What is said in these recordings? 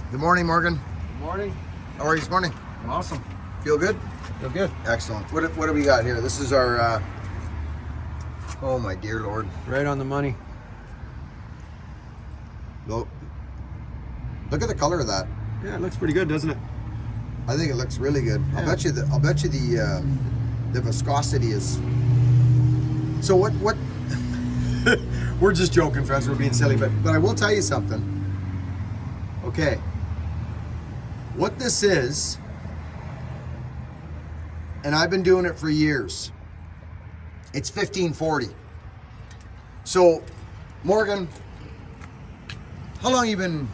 Good morning, Morgan. Good morning. How are you this morning? I'm awesome. Feel good? Feel good. Excellent. What do we got here? This is our, oh my dear Lord. Right on the money. Look at the color of that. Yeah, it looks pretty good, doesn't it? I think it looks really good. Yeah. I'll bet you the viscosity is. So what? We're just joking, friends. We're being silly, but I will tell you something. Okay. What this is, and I've been doing it for years. It's 1540. So, Morgan, how long you been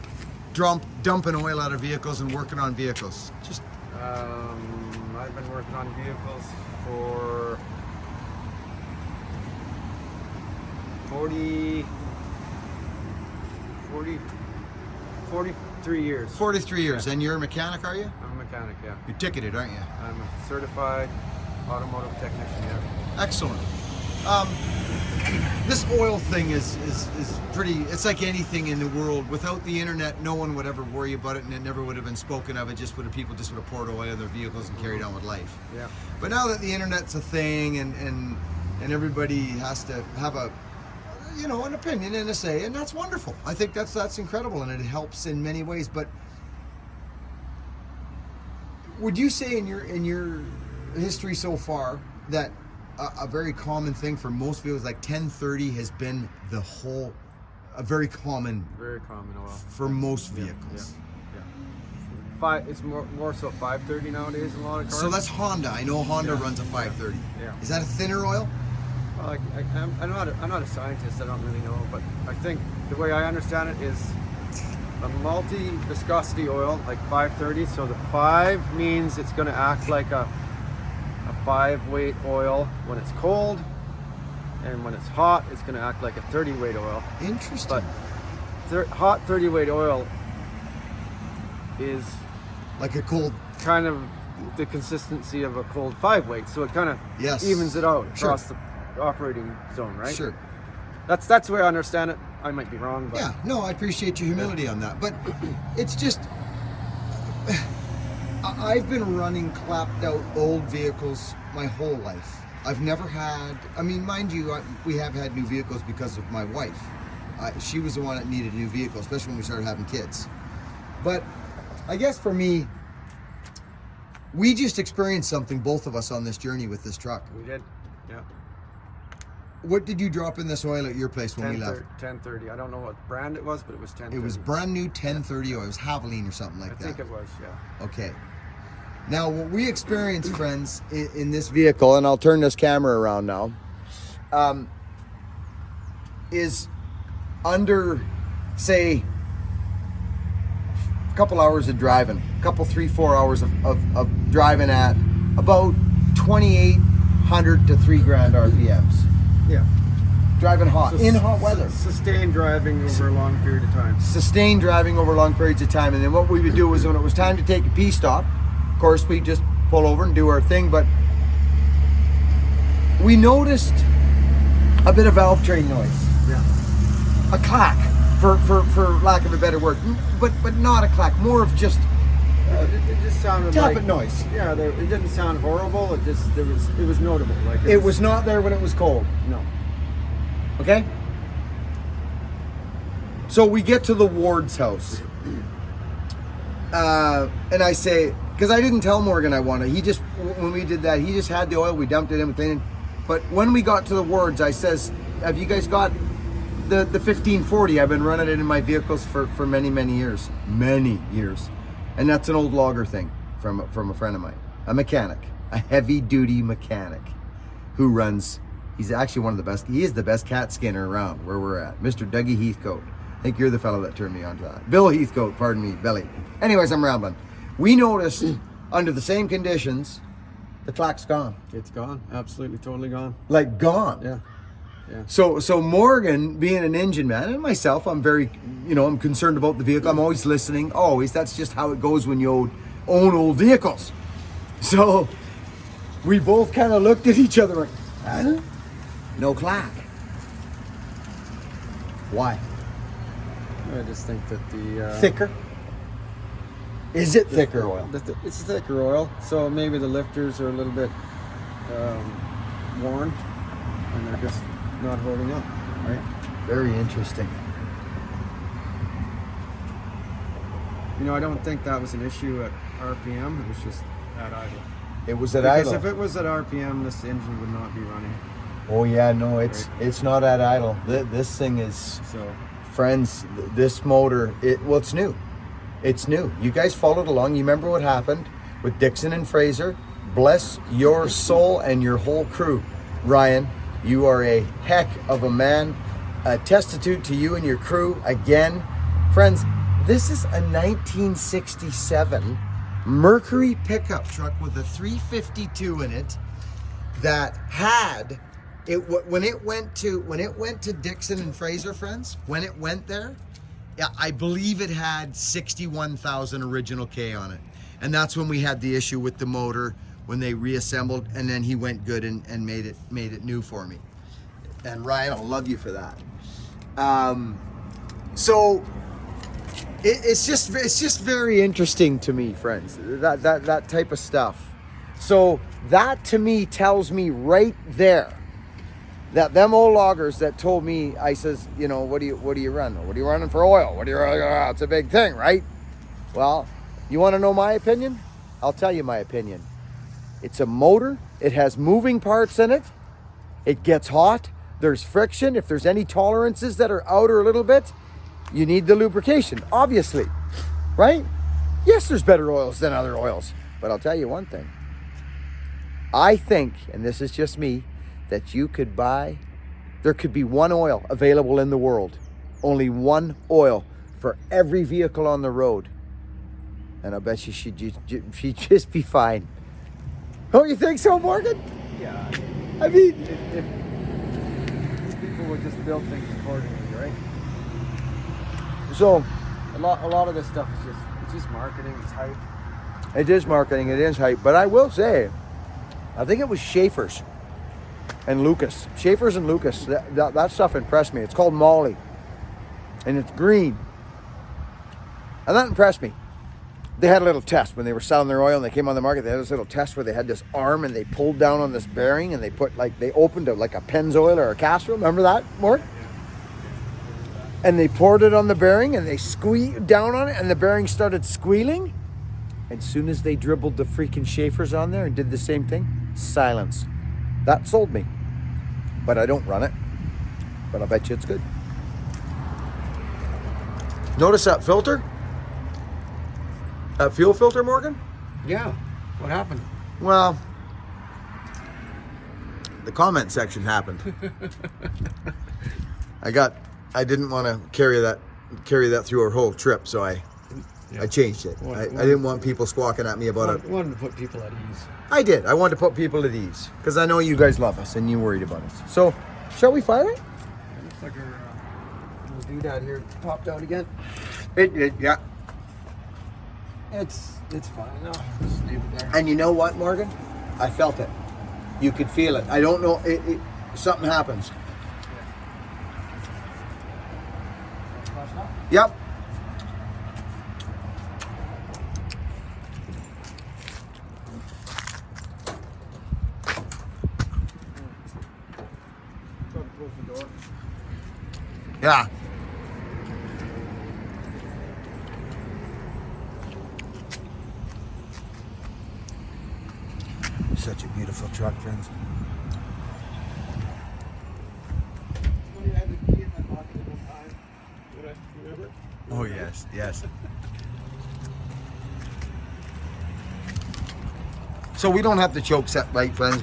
dumping oil out of vehicles and working on vehicles? Just I've been working on vehicles for 43 years. 43 years, and you're a mechanic, are you? I'm a mechanic, yeah. You're ticketed, aren't you? I'm a certified automotive technician, yeah. Excellent. This oil thing is pretty, it's like anything in the world. Without the internet, no one would ever worry about it, and it never would have been spoken of. People just would have poured oil in their vehicles and carried on with life. Yeah. But now that the internet's a thing, and everybody has to have a, an opinion and a say, and that's wonderful. I think that's incredible, and it helps in many ways. But would you say in your history so far that a very common thing for most vehicles, like 1030 has been a very common oil for most vehicles? Yeah. It's more so 530 nowadays in a lot of cars. So that's Honda. I know Honda runs a 530. Yeah. Is that a thinner oil? Well, I'm not a scientist. I don't really know, but I think the way I understand it is a multi-viscosity oil, like 530. So the 5 means it's going to act like a 5-weight oil when it's cold, and when it's hot, it's going to act like a 30-weight oil. Interesting. But hot 30-weight oil is like a cold, kind of the consistency of a cold 5-weight, so it kind of yes. evens it out Sure. across the operating zone, right? Sure. That's the way I understand it. I might be wrong, but Yeah, no, I appreciate your humility on that. But it's just, I've been running clapped out old vehicles my whole life. I've never had, mind you, we have had new vehicles because of my wife. She was the one that needed a new vehicle, especially when we started having kids. But I guess for me, we just experienced something, both of us, on this journey with this truck. we did. Yeah. What did you drop in this oil at your place when we left? 1030. I don't know what brand it was, but it was 1030. It was brand new 1030 oil. It was Havoline or something like that. I think it was, yeah. Okay. Now, what we experienced, friends, in this vehicle, and I'll turn this camera around now, is under, say, a couple hours of driving, 3-4 hours of driving at about 2,800 to 3,000 RPMs. Yeah. Driving hot, in hot weather. Sustained driving over a long period of time. Sustained driving over long periods of time. And then what we would do was when it was time to take a pee stop, of course, we'd just pull over and do our thing. But we noticed a bit of valve train noise. Yeah. A clack, for lack of a better word. But not a clack, more of just It just sounded tapping like noise. Yeah, it didn't sound horrible. It was notable. Like It was not there when it was cold. no. Okay? So we get to the Ward's house. And I say, because I didn't tell Morgan I wanted. When we did that, he just had the oil, we dumped it in, we cleaned it. But when we got to the Ward's, I says, have you guys got the 1540? I've been running it in my vehicles for many, many years. Many years. And that's an old logger thing from a friend of mine. A mechanic. A heavy-duty mechanic who runs. He's actually one of the best. He is the best cat skinner around where we're at. Mr. Dougie Heathcote. I think you're the fellow that turned me on to that. Bill Heathcote, pardon me, Billy. Anyways, I'm rambling. We noticed under the same conditions, the clack's gone. It's gone. Absolutely, totally gone. Like gone. Yeah. Yeah. So Morgan, being an engine man, and myself, I'm very, I'm concerned about the vehicle. I'm always listening. Always. That's just how it goes when you own old vehicles. So we both kind of looked at each other like, huh? No clack. Why? I just think that the Thicker? Is it thicker oil? It's thicker oil, so maybe the lifters are a little bit worn, and they're just not holding up, right? Very interesting. You know, I don't think that was an issue at RPM. It was just at idle. It was at Because idle. if it was at RPM, this engine would not be running. Oh yeah, no, it's not at idle. This thing is, So friends. This motor, it's new. It's new. You guys followed along. You remember what happened with Dixon and Fraser? Bless your soul and your whole crew, Ryan. You are a heck of a man. A testitute to you and your crew again, friends. This is a 1967 Mercury pickup truck with a 352 in it that had it when it went to Dixon and Fraser, friends. When it went there, yeah, I believe it had 61,000 original K on it, and that's when we had the issue with the motor when they reassembled, and then he went good and made it new for me. And Ryan, I'll love you for that. So. It's just very interesting to me, friends, that type of stuff. So that to me tells me right there that them old loggers that told me, I says, you know, what do you run? What are you running for oil? What do you run? It's a big thing, right? Well, you want to know my opinion? I'll tell you my opinion. It's a motor. It has moving parts in it. It gets hot. There's friction. If there's any tolerances that are out or a little bit, you need the lubrication, obviously, right? Yes, there's better oils than other oils, but I'll tell you one thing. I think, and this is just me, that there could be one oil available in the world, only one oil for every vehicle on the road, and I bet you she'd just be fine. Don't you think so, Morgan? yeah, I mean, if people would just build things accordingly, right? so A lot of this stuff is just marketing. It's hype. it is marketing, it is hype, but I will say, I think it was Schaefer's and Lucas. Schaefer's and Lucas, that stuff impressed me. It's called Molly, and it's green, and that impressed me. They had a little test when they were selling their oil and they came on the market. They had this little test where they had this arm and they pulled down on this bearing and they opened it like a Pennzoil or a Castrol. Remember that, Mort? And they poured it on the bearing and they squeezed down on it and the bearing started squealing. And as soon as they dribbled the freaking Schaefer's on there and did the same thing, silence. That sold me. But I don't run it. But I'll bet you it's good. Notice that filter? That fuel filter, Morgan? Yeah. What happened? Well, the comment section happened. I didn't want to carry that through our whole trip, so I changed it. I didn't want people squawking at me about it. Wanted to put people at ease. I did. I wanted to put people at ease because I know you guys love us and you worried about us. So, shall we fire it? Looks like our little doodad here popped out again. Yeah. It's fine. No, just leave it there. And you know what, Morgan? I felt it. You could feel it. I don't know. Something happens. Yep. Close the door. Yeah. Such a beautiful truck, friends. Oh yes, yes. So we don't have the choke set right, friends.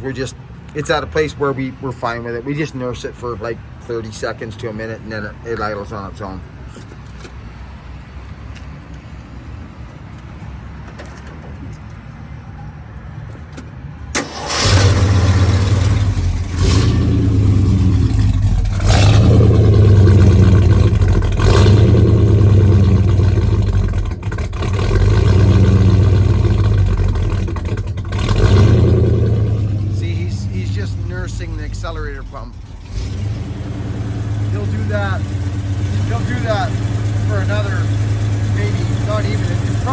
It's at a place where we're fine with it. We just nurse it for like 30 seconds to a minute and then it idles on its own. Accelerator pump. He'll do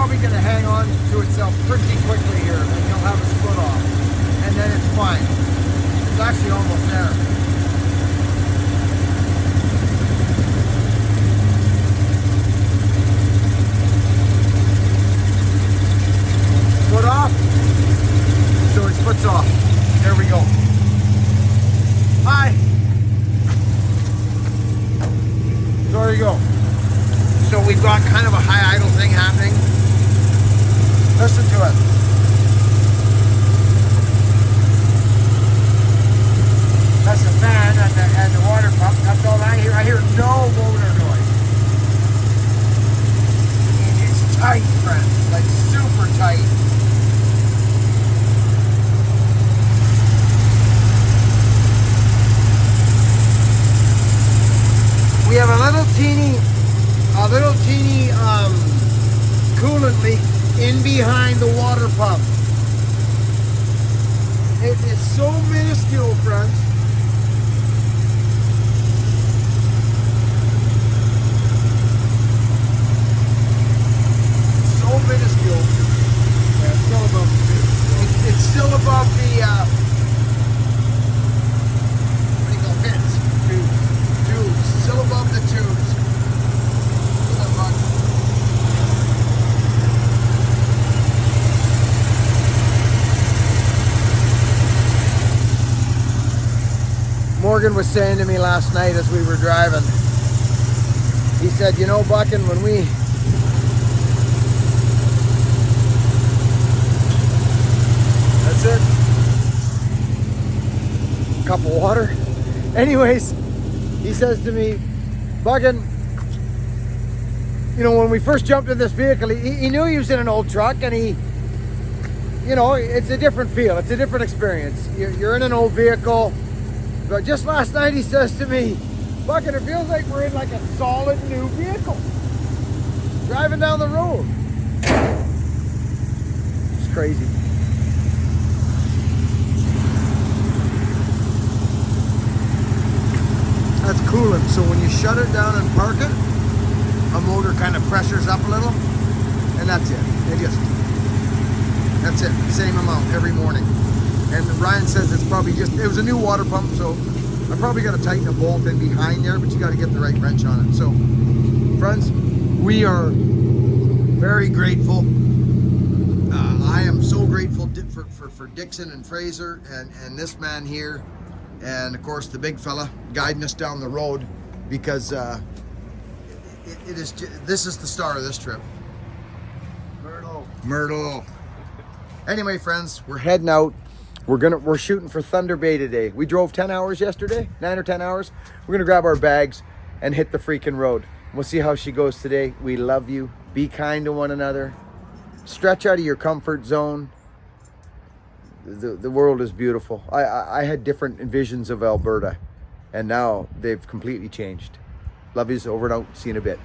probably going to hang on to itself pretty quickly here, and you'll have a split off, and then it's fine. It's actually almost there. Split off, so it splits off. There we go. Hi. So there you go. So we've got kind of a high idle thing happening. Listen to it. That's the fan and the water pump. That's all I hear. I hear no motor noise. It is tight, friends. Like super tight. We have a little teeny coolant leak in behind the water pump. It is so minuscule, friends. So minuscule. Yeah, it's still above the tube. It's still above the what do you call pins? Tubes. Still above the tubes. Morgan was saying to me last night as we were driving, he said, you know, Buckin, when we that's it, cup of water. Anyways, he says to me, Buckin, you know, when we first jumped in this vehicle, he knew he was in an old truck, and he, you know, it's a different feel, it's a different experience. You're in an old vehicle. But just last night he says to me, Buckin, it feels like we're in like a solid new vehicle. Driving down the road. It's crazy. That's coolant. So when you shut it down and park it, a motor kind of pressures up a little, and that's it. That's it. Same amount every morning. And Ryan says it's probably it was a new water pump, so I probably got to tighten a bolt in behind there, but you got to get the right wrench on it. So, friends, we are very grateful. I am so grateful for Dixon and Fraser and this man here, and of course the big fella guiding us down the road, because this is the star of this trip. Myrtle. Anyway, friends, we're heading out. We're shooting for Thunder Bay today. We drove 10 hours yesterday, 9 or 10 hours. We're gonna grab our bags and hit the freaking road. We'll see how she goes today. We love you. Be kind to one another. Stretch out of your comfort zone. The world is beautiful. I had different visions of Alberta, and now they've completely changed. Love yous. Over and out. See you in a bit.